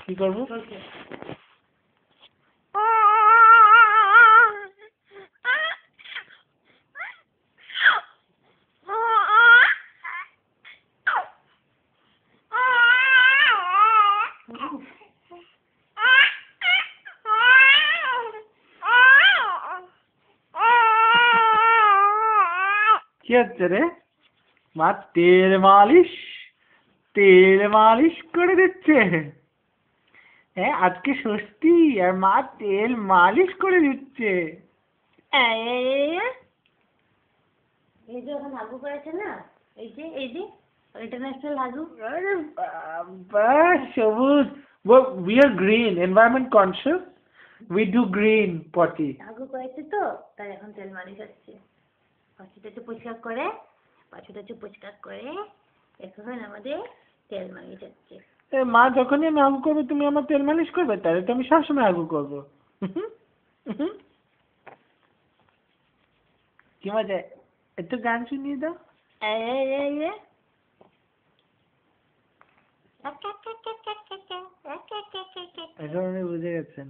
কি করবো? কি হচ্ছে রে? মা তেল মালিশ করে দিচ্ছে। হ্যাঁ, আজকে ষষ্ঠী আর মা তেল মালিশ করে দিচ্ছে। এই যে ওখানে হাগু করেছে না, এই যে ইন্টারন্যাশনাল হাগু। আরে বাবা, সবুজ। We are green, environment conscious. We do green potty. হাগু করেছে তো, তাই এখন তেল মালিশ হচ্ছে। পাছুটা একটু পরিষ্কার করে এখন আমাদের তেল মালিশ হচ্ছে। মা, যখনই আমি হাগু করবো তুমি আমার তেল মালিশ করবে? তাহলে তো আমি সবসময় হাগু করবো। কি মজা! একটু গান শুনিয়ে দাও। এখন উনি বুঝে গেছেন।